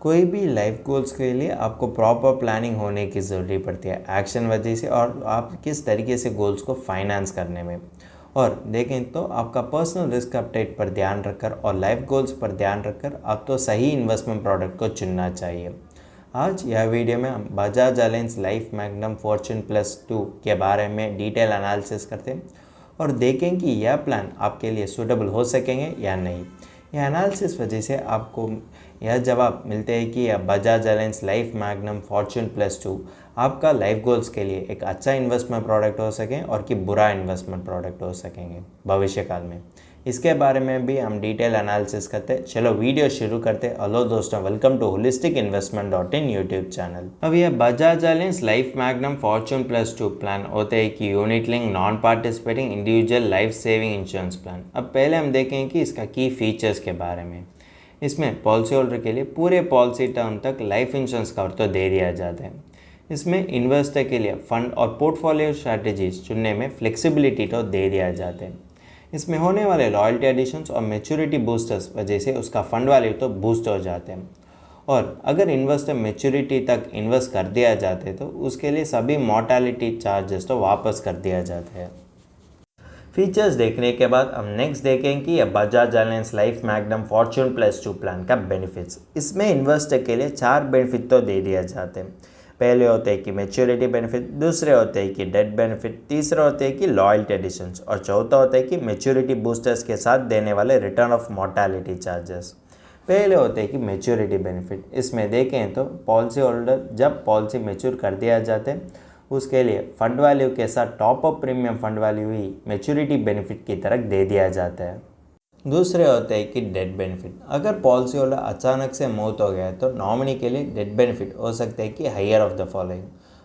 कोई भी life goals के लिए आपको प्रॉपर प्लानिंग होने की ज़रूरी पड़ती है एक्शन वजह से, और आप किस तरीके से गोल्स को फाइनेंस करने में। और देखें तो आपका पर्सनल रिस्क अपडेट पर ध्यान रखकर और लाइफ गोल्स पर ध्यान रखकर आप तो सही इन्वेस्टमेंट प्रोडक्ट को चुनना चाहिए। आज यह वीडियो में हम Bajaj alliance life magnum Fortune plus 2 के बारे में डिटेल एनालिसिस करते हैं और देखें कि यह प्लान आपके लिए सूटेबल हो सकेंगे या नहीं। यह एनालिसिस वजह से आपको यह जवाब मिलते हैं कि यह Bajaj alliance life magnum Fortune plus 2 आपका लाइफ गोल्स के लिए एक अच्छा इन्वेस्टमेंट प्रोडक्ट हो सकें और कि बुरा इन्वेस्टमेंट प्रोडक्ट हो सकेंगे भविष्य काल में। इसके बारे में भी हम डिटेल एनालिसिस करते हैं। चलो वीडियो शुरू करते हैं। हेलो दोस्तों, welcome to holisticinvestment.in YouTube channel. अब यह Bajaj alliance life magnum Fortune plus 2 plan होते हैं कि unit link non participating individual life saving insurance plan. अब पहले हम देखें कि इसका की फीचर्स के बारे में। इसमें पॉलिसी होल्डर के लिए पूरे पॉलिसी टर्म तक लाइफ इंश्योरेंस कवर तो दे दिया जाता है। इसमें इन्वेस्टर के लिए फंड और पोर्टफोलियो स्ट्रैटेजीज चुनने में फ्लेक्सिबिलिटी तो दे दिया जाता है। इसमें होने वाले लॉयल्टी एडिशंस और मैच्योरिटी बूस्टर्स वजह से उसका फंड वैल्यू तो बूस्ट हो जाते हैं। और अगर इन्वेस्टर मैच्योरिटी तक इन्वेस्ट कर दिया जाते तो उसके लिए सभी मॉर्टैलिटी चार्जेस तो वापस कर दिया जाता है। फीचर्स देखने के बाद हम नेक्स्ट देखें कि यह Bajaj alliance life magnum Fortune plus 2 plan का बेनिफिट्स। इसमें इन्वेस्टर के लिए 4 बेनिफिट तो दे दिया जाते हैं। पहले होते हैं कि मैच्योरिटी बेनिफिट, दूसरे होते हैं कि डेथ बेनिफिट, तीसरा होते हैं कि लॉयल्टी एडिशंस और चौथा होता है कि मैच्योरिटी बूस्टर्स के साथ देने वाले रिटर्न ऑफ मॉर्टैलिटी चार्जेस। पहले होते हैं कि मैच्योरिटी बेनिफिट। इसमें देखें तो पॉलिसी होल्डर जब पॉलिसी मैच्योर कर दिया जाता है उसके लिए फंड वैल्यू के साथ top up premium fund value ही मैच्योरिटी बेनिफिट की तरह दे दिया जाता है। दूसरे होते हैं कि डेथ बेनिफिट। अगर पॉलिसी होल्डर अचानक से मौत हो गया है तो नॉमिनी के लिए डेथ बेनिफिट हो सकता है कि हायर ऑफ द फॉलोइंग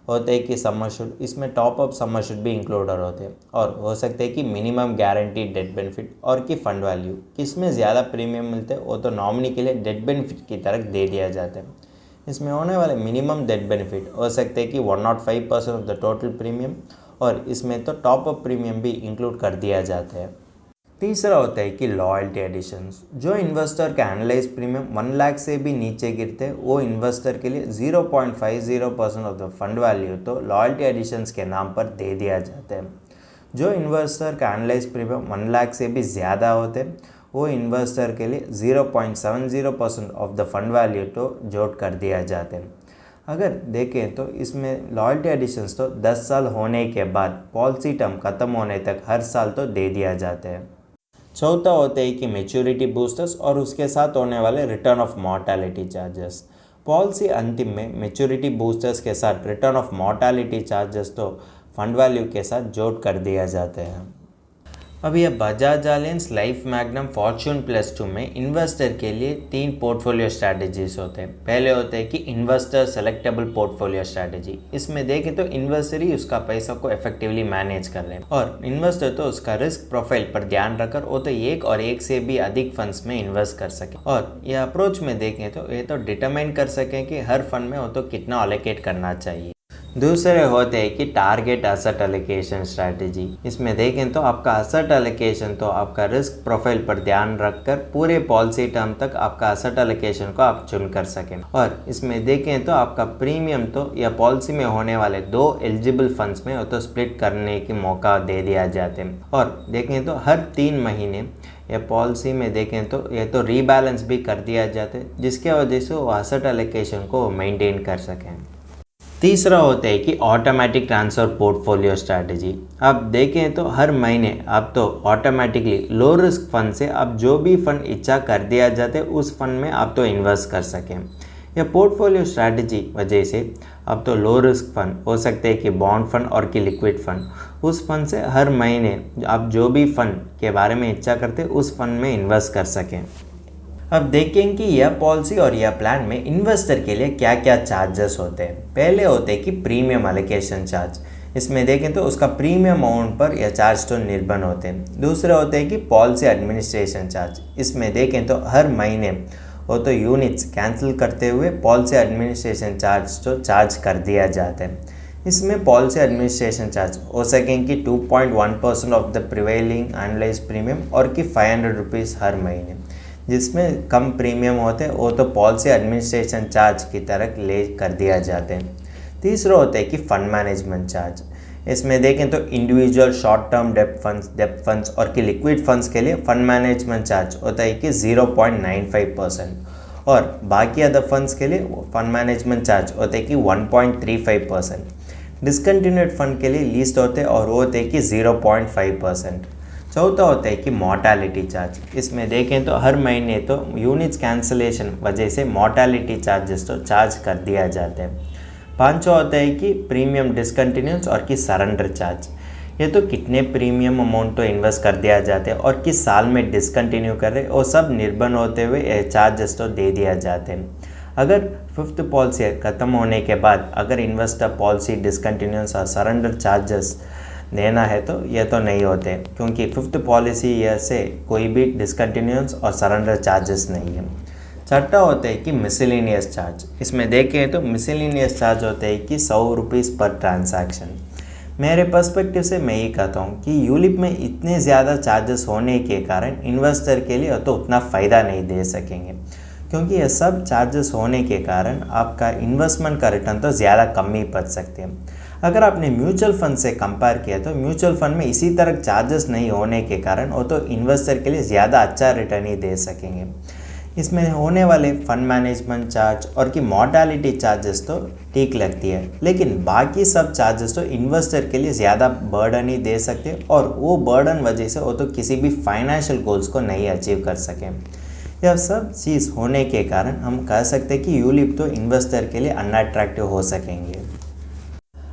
होते हैं कि सम एश्योर्ड, इसमें टॉप अप सम एश्योर्ड भी इंक्लूडेड होते हैं। और हो सकते हैं कि मिनिमम गारंटीड डेथ बेनिफिट और कि फंड वैल्यू किसमें ज़्यादा प्रीमियम मिलते हैं वो तो नॉमिनी के लिए डेथ बेनिफिट की तरह दे दिया जाता है। इसमें होने वाले मिनिमम डेथ बेनिफिट हो सकते हैं कि 105% ऑफ द टोटल प्रीमियम, और इसमें तो टॉप अप प्रीमियम भी इंक्लूड कर दिया जाता है। तीसरा होता है कि लॉयल्टी एडिशंस। जो इन्वेस्टर का एनालाइज प्रीमियम 1 लाख से भी नीचे गिरते हैं वो इन्वेस्टर के लिए 0.50% ऑफ द फंड वैल्यू तो लॉयल्टी एडिशंस के नाम पर दे दिया जाता है। जो इन्वेस्टर का एनालाइज प्रीमियम 1 लाख से भी ज़्यादा होते हैं वो इन्वेस्टर के लिए 0.70% ऑफ द फंड वैल्यू तो जोड़ कर दिया जाता है। अगर देखें तो इसमें लॉयल्टी एडिशंस तो 10 साल होने के बाद पॉलिसी टर्म ख़त्म होने तक हर साल तो दे दिया जाता है। चौथा होता है कि मैच्योरिटी बूस्टर्स और उसके साथ होने वाले return of mortality charges. Policy अंतिम में मैच्योरिटी बूस्टर्स के साथ रिटर्न ऑफ मॉर्टैलिटी चार्जेस तो फंड वैल्यू के साथ जोड़ कर दिया जाते हैं। अब यह Bajaj alliance life magnum Fortune plus 2 में इन्वेस्टर के लिए 3 पोर्टफोलियो स्ट्रैटेजीज होते हैं। पहले होते हैं कि इन्वेस्टर सेलेक्टेबल पोर्टफोलियो स्ट्रैटेजी। इसमें देखें तो इन्वेस्टर ही उसका पैसा को इफेक्टिवली मैनेज कर ले और इन्वेस्टर तो उसका रिस्क प्रोफाइल पर ध्यान रखकर वो तो एक और एक से भी अधिक फंड्स में इन्वेस्ट कर सके। और यह अप्रोच में देखें तो ये तो डिटरमाइन कर सकें कि हर फंड में वो तो कितना अलोकेट करना चाहिए। दूसरे होते हैं कि टारगेट एसेट एलोकेशन स्ट्रैटेजी। इसमें देखें तो आपका एसेट एलोकेशन तो आपका रिस्क प्रोफाइल पर ध्यान रखकर पूरे पॉलिसी टर्म तक आपका एसेट एलोकेशन को आप चुन कर सकें। और इसमें देखें तो आपका प्रीमियम तो या पॉलिसी में होने वाले 2 एलिजिबल फंड्स में तो स्प्लिट करने की मौका दे दिया जाते हैं। और देखें तो हर 3 महीने या पॉलिसी में देखें तो ये तो रीबैलेंस भी कर दिया जाता है जिसके वजह से वो एसेट एलोकेशन को मेंटेन कर सकें। तीसरा होता है कि ऑटोमेटिक ट्रांसफ़र पोर्टफोलियो स्ट्रैटेजी। अब देखें तो हर महीने आप तो ऑटोमेटिकली लो रिस्क फंड से आप जो भी फंड इच्छा कर दिया जाते है उस फंड में आप तो इन्वेस्ट कर सकें। यह पोर्टफोलियो स्ट्रैटेजी वजह से अब तो लो रिस्क फंड हो सकते हैं कि बॉन्ड फंड और कि लिक्विड फंड, उस फंड से हर महीने आप जो भी फंड के बारे में इच्छा करते उस फंड में इन्वेस्ट कर सकें। अब देखें कि यह पॉलिसी और यह प्लान में इन्वेस्टर के लिए क्या क्या चार्जेस होते हैं। पहले होते हैं कि प्रीमियम एलोकेशन चार्ज। इसमें देखें तो उसका प्रीमियम अमाउंट पर यह चार्ज तो निर्भर होते हैं। दूसरे होते हैं कि पॉलिसी एडमिनिस्ट्रेशन चार्ज। इसमें देखें तो हर महीने वो तो यूनिट्स कैंसिल करते हुए पॉलिसी एडमिनिस्ट्रेशन चार्ज तो चार्ज कर दिया जाता है। इसमें पॉलिसी एडमिनिस्ट्रेशन चार्ज हो सकें कि 2.1% of the prevailing analyse premium और कि 500 रुपीज़ हर महीने, जिसमें कम प्रीमियम होते हैं वो तो पॉलिसी एडमिनिस्ट्रेशन चार्ज की तरह ले कर दिया जाते हैं। तीसरा होता है कि फंड मैनेजमेंट चार्ज। इसमें देखें तो individual short term depth funds और कि लिक्विड फंड्स के लिए फंड मैनेजमेंट चार्ज होता है कि 0.95% और बाकी अदर फंड्स के लिए फंड मैनेजमेंट चार्ज होता है कि 1.35%। डिसकंटिन्यूड फंड के लिए लीस्ट होते हैं और वो होते हैं कि 0.5%। चौथा होता है कि मॉर्टैलिटी चार्ज। इसमें देखें तो हर महीने तो यूनिट्स कैंसिलेशन वजह से मॉर्टैलिटी चार्जेस तो चार्ज कर दिया जाता है। पांचवा होता है कि प्रीमियम डिसकंटिन्यूस और कि सरेंडर चार्ज। ये तो कितने प्रीमियम अमाउंट तो इन्वेस्ट कर दिया जाता है और किस साल में डिसकंटिन्यू कर रहे वो सब निर्भर होते हुए चार्जेस तो दे दिया जाते हैं। अगर फिफ्थ पॉलिसी ख़त्म होने के बाद अगर इन्वेस्टर पॉलिसी डिसकंटिन्यूस और सरेंडर चार्जेस देना है तो ये तो नहीं होते, क्योंकि फिफ्थ पॉलिसी ईयर से कोई भी डिसकंटिन्यूस और सरेंडर चार्जेस नहीं है। छठा होता है कि मिसलेनियस चार्ज। इसमें देखें तो मिसलेनियस चार्ज होता है कि 100 रुपीज़ पर ट्रांजैक्शन। मेरे पर्सपेक्टिव से मैं ये कहता हूँ कि यूलिप में इतने ज़्यादा चार्जेस होने के कारण इन्वेस्टर के लिए तो उतना फ़ायदा नहीं दे सकेंगे, क्योंकि ये सब चार्जेस होने के कारण आपका इन्वेस्टमेंट का रिटर्न तो ज़्यादा कम ही पड़ सकते हैं। अगर आपने म्यूचुअल फंड से कंपेयर किया तो म्यूचुअल फंड में इसी तरह चार्जेस नहीं होने के कारण वो तो इन्वेस्टर के लिए ज़्यादा अच्छा रिटर्न ही दे सकेंगे। इसमें होने वाले फंड मैनेजमेंट चार्ज और कि मॉर्टैलिटी चार्जेस तो ठीक लगती है, लेकिन बाकी सब चार्जेस तो इन्वेस्टर के लिए ज़्यादा बर्डन ही दे सकते और वो बर्डन वजह से वो तो किसी भी फाइनेंशियल गोल्स को नहीं अचीव कर सकें। यह सब चीज़ होने के कारण हम कह सकते हैं कि यूलिप तो इन्वेस्टर के लिए अनअट्रैक्टिव हो सकेंगे।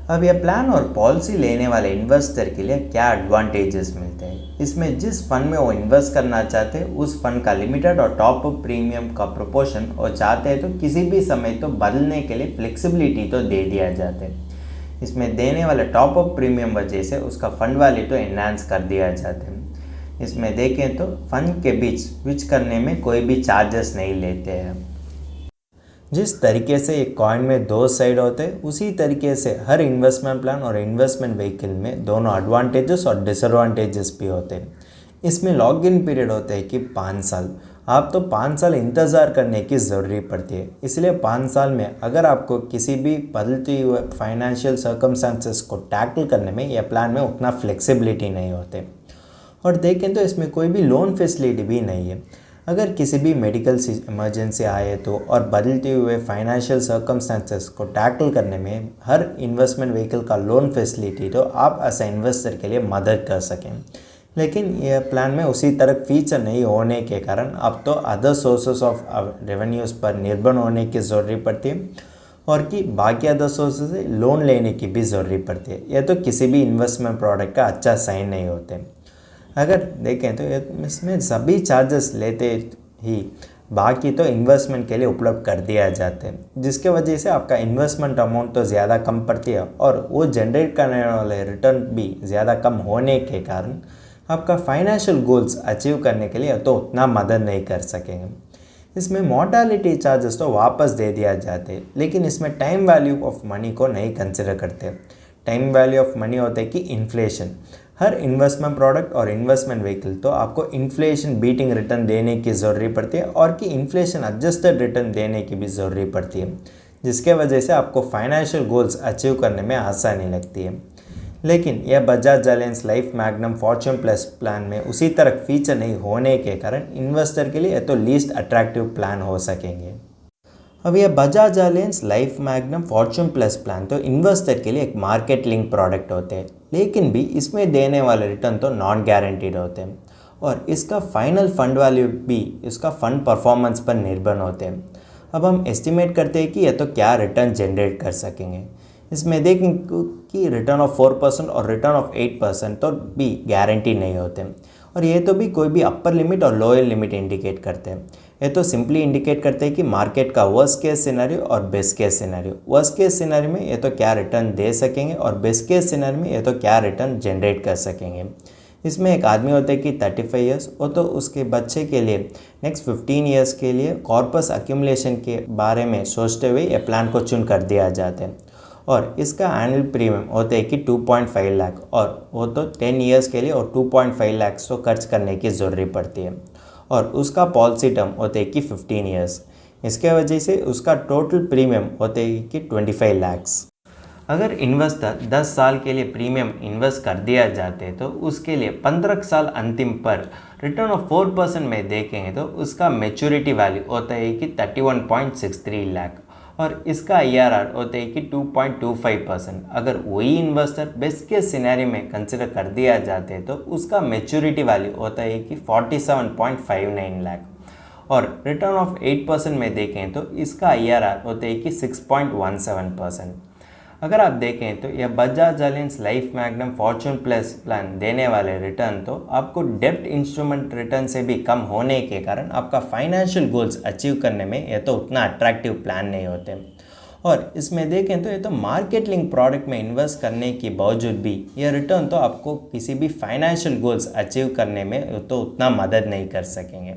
अब यह प्लान और पॉलिसी लेने वाले इन्वेस्टर के लिए क्या एडवांटेजेस मिलते हैं, इसमें जिस फंड में वो इन्वेस्ट करना चाहते हैं उस फंड का लिमिटेड और टॉप अप प्रीमियम का प्रोपोर्शन वो चाहते हैं तो किसी भी समय तो बदलने के लिए फ्लेक्सिबिलिटी तो दे दिया जाता है। इसमें देने वाले टॉप अप प्रीमियम वजह से उसका फंड वैल्यू तो एनहांस कर दिया जाता है। इसमें देखें तो फंड के बीच स्विच करने में कोई भी चार्जेस नहीं लेते हैं। जिस तरीके से एक कॉइन में दो साइड होते हैं उसी तरीके से हर इन्वेस्टमेंट प्लान और इन्वेस्टमेंट व्हीकल में दोनों एडवांटेजेस और डिसएडवांटेजेस भी होते हैं। इसमें लॉक इन पीरियड होता है कि 5 साल। आप तो 5 साल इंतज़ार करने की ज़रूरी पड़ती है, इसलिए 5 साल में अगर आपको किसी भी बदलती हुए फाइनेंशियल सर्कमस्टांसेस को टैकल करने में या प्लान में उतना फ्लेक्सिबिलिटी नहीं होते। और देखें तो इसमें कोई भी लोन फैसिलिटी भी नहीं है। अगर किसी भी मेडिकल इमरजेंसी आए तो और बदलते हुए फाइनेंशियल सर्कमस्टांसेस को टैकल करने में हर इन्वेस्टमेंट व्हीकल का लोन फैसिलिटी तो आप ऐसा इन्वेस्टर के लिए मदद कर सकें, लेकिन यह प्लान में उसी तरह फीचर नहीं होने के कारण अब तो अदर सोर्सेस ऑफ रेवेन्यूज़ पर निर्भर होने की ज़रूरत पड़ती है और कि बाकी अदर सोर्सेस से लोन लेने की भी ज़रूरत पड़ती है। यह तो किसी भी इन्वेस्टमेंट प्रोडक्ट का अच्छा साइन नहीं होते। अगर देखें तो इसमें सभी चार्जेस लेते ही बाकी तो इन्वेस्टमेंट के लिए उपलब्ध कर दिया जाते हैं, जिसके वजह से आपका इन्वेस्टमेंट अमाउंट तो ज़्यादा कम पड़ती है और वो जनरेट करने वाले रिटर्न भी ज़्यादा कम होने के कारण आपका फाइनेंशियल गोल्स अचीव करने के लिए तो उतना मदद नहीं कर सकेंगे। इसमें मॉर्टैलिटी चार्जेस तो वापस दे दिया जाते हैं, लेकिन इसमें टाइम वैल्यू ऑफ मनी को नहीं कंसिडर करते। टाइम वैल्यू ऑफ मनी होता है कि इन्फ्लेशन। हर इन्वेस्टमेंट प्रोडक्ट और इन्वेस्टमेंट व्हीकल तो आपको इन्फ्लेशन बीटिंग रिटर्न देने की ज़रूरत पड़ती है और कि इन्फ्लेशन एडजस्टेड रिटर्न देने की भी ज़रूरत पड़ती है, जिसके वजह से आपको फाइनेंशियल गोल्स अचीव करने में आसानी लगती है। लेकिन यह Bajaj alliance life magnum Fortune plus plan में उसी तरह फीचर नहीं होने के कारण इन्वेस्टर के लिए तो लीस्ट अट्रैक्टिव प्लान हो सकेंगे। अब यह Bajaj alliance life magnum Fortune plus plan तो इन्वेस्टर के लिए एक मार्केट लिंक प्रोडक्ट होते हैं, लेकिन भी इसमें देने वाले रिटर्न तो नॉन गारंटीड होते हैं और इसका फाइनल फंड वैल्यू भी इसका फंड परफॉर्मेंस पर निर्भर होते हैं। अब हम एस्टिमेट करते हैं कि यह तो क्या रिटर्न जनरेट कर सकेंगे। इसमें देखें कि रिटर्न ऑफ 4% और रिटर्न ऑफ 8% तो भी गारंटी नहीं होते और ये तो भी कोई भी अपर लिमिट और लोअर लिमिट इंडिकेट करते हैं। ये तो सिंपली इंडिकेट करते हैं कि मार्केट का वर्स्ट केस सिनेरियो और best case scenario. Worst case scenario में ये तो क्या रिटर्न दे सकेंगे और बेस्ट केस सिनेरियो में ये तो क्या रिटर्न जनरेट कर सकेंगे। इसमें एक आदमी होता है कि 35 ईयर्स, वो तो उसके बच्चे के लिए नेक्स्ट 15 ईयर्स के लिए कॉर्पस एक्यूमुलेशन के बारे में सोचते हुए ये प्लान को चुन कर दिया जाता है और इसका एनुअल प्रीमियम होता है कि 2.5 लाख और वो तो 10 ईयर्स के लिए और 2.5 लाख तो खर्च करने की ज़रूरत पड़ती है और उसका पॉलिसी टर्म होते हैं कि 15 ईयर्स। इसके वजह से उसका टोटल प्रीमियम होते हैं कि 25 लाख्स। अगर इन्वेस्टर 10 साल के लिए प्रीमियम इन्वेस्ट कर दिया जाते तो उसके लिए 15 साल अंतिम पर रिटर्न ऑफ 4% में देखेंगे तो उसका मेच्योरिटी वैल्यू होता है कि 31.63 लाख और इसका IRR होता है कि 2.25%। अगर वही इन्वेस्टर बेस्ट केस सिनेरियो में कंसिडर कर दिया जाते तो उसका मेच्योरिटी वैल्यू होता है कि 47.59 लाख और रिटर्न ऑफ 8% में देखें तो इसका IRR होता है कि 6.17%। अगर आप देखें तो यह Bajaj alliance life magnum Fortune plus plan देने वाले रिटर्न तो आपको डेब्ट इंस्ट्रूमेंट रिटर्न से भी कम होने के कारण आपका फाइनेंशियल गोल्स अचीव करने में यह तो उतना अट्रैक्टिव प्लान नहीं होते। और इसमें देखें तो ये तो मार्केट लिंक प्रोडक्ट में इन्वेस्ट करने के बावजूद भी यह रिटर्न तो आपको किसी भी फाइनेंशियल गोल्स अचीव करने में तो उतना मदद नहीं कर सकेंगे।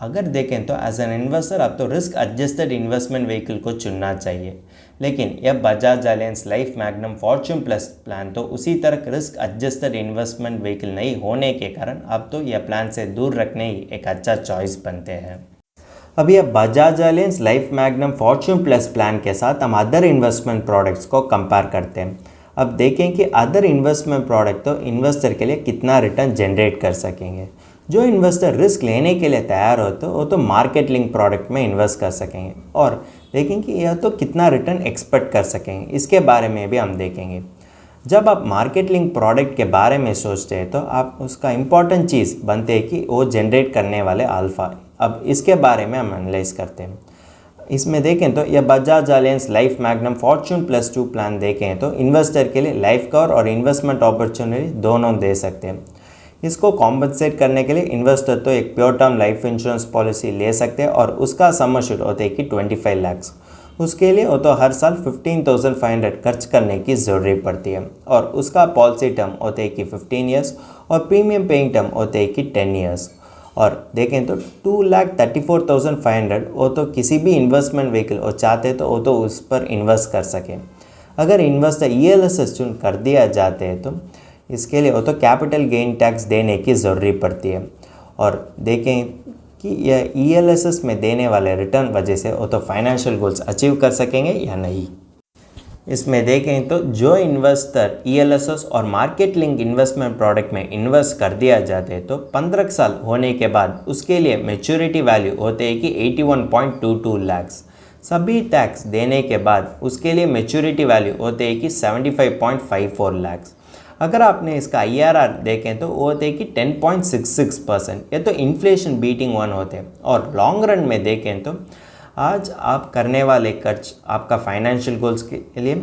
अगर देखें तो एज एन इन्वेस्टर आप तो रिस्क एडजस्टेड इन्वेस्टमेंट व्हीकल को चुनना चाहिए, लेकिन यह Bajaj alliance life magnum Fortune plus plan तो उसी तरह रिस्क एडजस्टेड इन्वेस्टमेंट व्हीकल नहीं होने के कारण आप तो यह प्लान से दूर रखने ही एक अच्छा चॉइस बनते हैं। अब यह Bajaj alliance life magnum Fortune plus plan के साथ हम अदर इन्वेस्टमेंट प्रोडक्ट्स को कंपेयर करते हैं। अब देखें कि अदर इन्वेस्टमेंट प्रोडक्ट तो इन्वेस्टर के लिए कितना रिटर्न जनरेट कर सकेंगे। जो इन्वेस्टर रिस्क लेने के लिए तैयार हो तो वो तो मार्केट लिंक प्रोडक्ट में इन्वेस्ट कर सकेंगे और देखें कि यह तो कितना रिटर्न एक्सपेक्ट कर सकेंगे, इसके बारे में भी हम देखेंगे। जब आप मार्केट लिंक प्रोडक्ट के बारे में सोचते हैं तो आप उसका इम्पॉर्टेंट चीज़ बनते हैं कि वो जनरेट करने वाले अल्फ़ा। अब इसके बारे में हम एनालाइज करते हैं। इसमें देखें तो यह Bajaj alliance life magnum Fortune plus 2 plan देखें तो इन्वेस्टर के लिए लाइफ कवर और इन्वेस्टमेंट अपॉर्चुनिटी दोनों दे सकते हैं। इसको कॉम्पनसेट करने के लिए इन्वेस्टर तो एक pure term life insurance policy ले सकते हैं और उसका सम अश्योर्ड होते हैं कि 25 लाख। उसके लिए वो तो हर साल 15,500 खर्च करने की ज़रूरत पड़ती है और उसका पॉलिसी टर्म होते हैं कि 15 ईयर्स और प्रीमियम पेइंग टर्म होते हैं कि 10 ईयर्स। और देखें तो 2,34,500 वो तो किसी भी इन्वेस्टमेंट व्हीकल वो चाहते तो वो तो उस पर इन्वेस्ट कर सकें। अगर इन्वेस्टर ELSS चुन कर दिया जाते हैं तो इसके लिए वो तो कैपिटल गेन टैक्स देने की ज़रूरत पड़ती है। और देखें कि यह ELSS में देने वाले रिटर्न वजह से वो तो फाइनेंशियल गोल्स अचीव कर सकेंगे या नहीं। इसमें देखें तो जो इन्वेस्टर ELSS और मार्केट लिंक इन्वेस्टमेंट प्रोडक्ट में इन्वेस्ट कर दिया जाते हैं तो 15 साल होने के बाद उसके लिए मैच्योरिटी वैल्यू होते हैं कि 81.22 लाख। सभी टैक्स देने के बाद उसके लिए मैच्योरिटी वैल्यू होते हैं कि 75.54 लाख। अगर आपने इसका IRR देखें तो वो होते हैं कि 10.66%। ये तो इन्फ्लेशन बीटिंग वन होते हैं। और लॉन्ग रन में देखें तो आज आप करने वाले खर्च आपका फाइनेंशियल गोल्स के लिए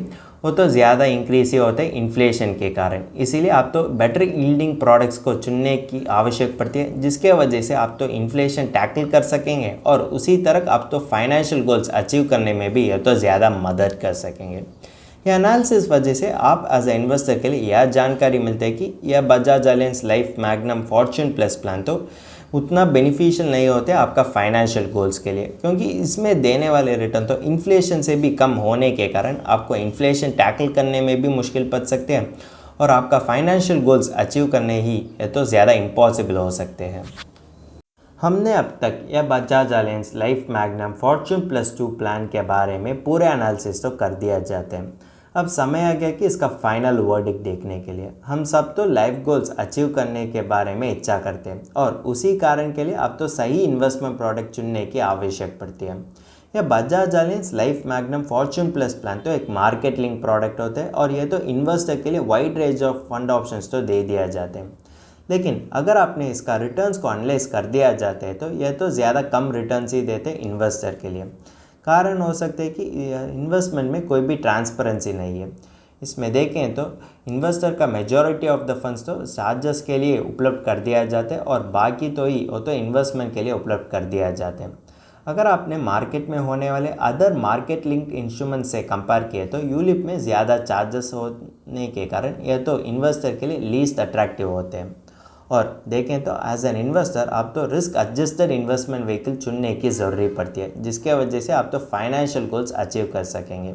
वो तो ज़्यादा इंक्रीज ही होते हैं इन्फ्लेशन के कारण। इसीलिए आप तो बेटर यील्डिंग प्रोडक्ट्स को चुनने की आवश्यक पड़ती है, जिसके वजह से आप तो इन्फ्लेशन टैकल कर सकेंगे और उसी तरह आप तो फाइनेंशियल गोल्स अचीव करने में भी ये तो ज़्यादा मदद कर सकेंगे। यह एनालिसिस वजह से आप एज ए इन्वेस्टर के लिए यह जानकारी मिलती है कि यह Bajaj alliance life magnum Fortune plus plan तो उतना बेनिफिशियल नहीं होते आपका फाइनेंशियल गोल्स के लिए, क्योंकि इसमें देने वाले रिटर्न तो इन्फ्लेशन से भी कम होने के कारण आपको इन्फ्लेशन टैकल करने में भी मुश्किल पड़ सकते हैं और आपका फाइनेंशियल गोल्स अचीव करने ही तो ज़्यादा इम्पॉसिबल हो सकते हैं। हमने अब तक यह Bajaj alliance life magnum Fortune plus 2 plan के बारे में पूरे एनालिसिस तो कर दिया जाते हैं। अब समय आ गया कि इसका फाइनल वर्डिक्ट देखने के लिए। हम सब तो लाइफ गोल्स अचीव करने के बारे में इच्छा करते हैं और उसी कारण के लिए अब तो सही इन्वेस्टमेंट प्रोडक्ट चुनने की आवश्यक पड़ती है। यह Bajaj alliance life magnum Fortune plus plan तो एक मार्केट लिंक प्रोडक्ट होते हैं और यह तो इन्वेस्टर के लिए wide range of fund options तो दे दिया जाते हैं। लेकिन अगर आपने इसका रिटर्न्स को एनालाइज कर दिया जाते हैं तो यह तो ज़्यादा कम रिटर्न्स ही देते हैं इन्वेस्टर के लिए। कारण हो सकते हैं कि इन्वेस्टमेंट में कोई भी ट्रांसपेरेंसी नहीं है। इसमें देखें तो इन्वेस्टर का मेजॉरिटी ऑफ द फंड्स तो चार्जेस के लिए उपलब्ध कर दिया जाता है और बाकी तो ही वो तो इन्वेस्टमेंट के लिए उपलब्ध कर दिया जाते हैं। अगर आपने मार्केट में होने वाले अदर मार्केट लिंक्ड इंस्ट्रूमेंट से कंपेयर किए तो यूलिप में ज़्यादा चार्जेस होने के कारण यह तो इन्वेस्टर के लिए लीस्ट अट्रैक्टिव होते हैं। और देखें तो एज एन इन्वेस्टर आप तो रिस्क एडजस्टेड इन्वेस्टमेंट व्हीकल चुनने की ज़रूरत पड़ती है, जिसके वजह से आप तो फाइनेंशियल गोल्स अचीव कर सकेंगे।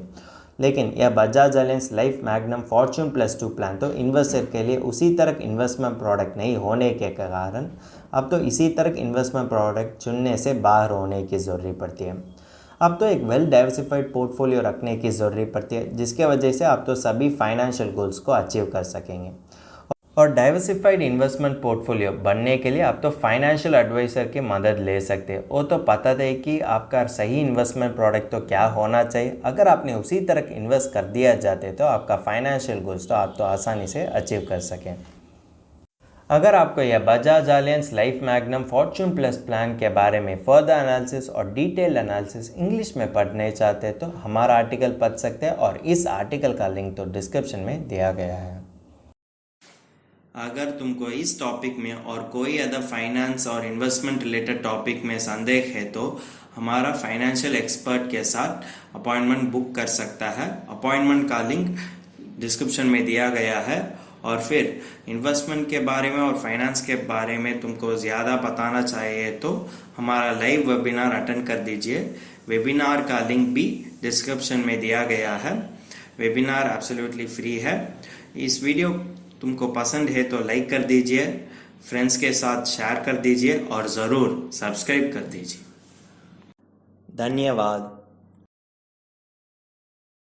लेकिन यह Bajaj alliance life magnum Fortune plus 2 plan तो इन्वेस्टर के लिए उसी तरह इन्वेस्टमेंट प्रोडक्ट नहीं होने के कारण अब तो इसी तरह इन्वेस्टमेंट प्रोडक्ट चुनने से बाहर होने की ज़रूरत पड़ती है। अब तो एक वेल डाइवर्सिफाइड पोर्टफोलियो रखने की ज़रूरत पड़ती है, जिसके वजह से आप तो सभी फाइनेंशियल गोल्स को अचीव कर सकेंगे। और डाइवर्सिफाइड इन्वेस्टमेंट पोर्टफोलियो बनने के लिए आप तो फाइनेंशियल एडवाइज़र की मदद ले सकते हैं। वो तो पता है कि आपका सही इन्वेस्टमेंट प्रोडक्ट तो क्या होना चाहिए। अगर आपने उसी तरह इन्वेस्ट कर दिया जाते तो आपका फाइनेंशियल गोल्स तो आप तो आसानी से अचीव कर सकें। अगर आपको यह Bajaj alliance life magnum Fortune plus plan के बारे में फर्दर एनालिसिस और डिटेल एनालिसिस इंग्लिश में पढ़ने चाहते हैं तो हमारा आर्टिकल पढ़ सकते हैं, और इस आर्टिकल का लिंक तो डिस्क्रिप्शन में दिया गया है। अगर तुमको इस टॉपिक में और कोई अदर फाइनेंस और इन्वेस्टमेंट रिलेटेड टॉपिक में संदेह है तो हमारा फाइनेंशियल एक्सपर्ट के साथ अपॉइंटमेंट बुक कर सकता है। अपॉइंटमेंट का लिंक डिस्क्रिप्शन में दिया गया है। और फिर इन्वेस्टमेंट के बारे में और फाइनेंस के बारे में तुमको ज़्यादा बताना चाहिए तो हमारा लाइव वेबिनार अटेंड कर दीजिए। वेबिनार का लिंक भी डिस्क्रिप्शन में दिया गया है। वेबिनार एब्सोल्युटली फ्री है। इस वीडियो तुमको पसंद है तो लाइक कर दीजिए, फ्रेंड्स के साथ शेयर कर दीजिए और ज़रूर सब्सक्राइब कर दीजिए। धन्यवाद।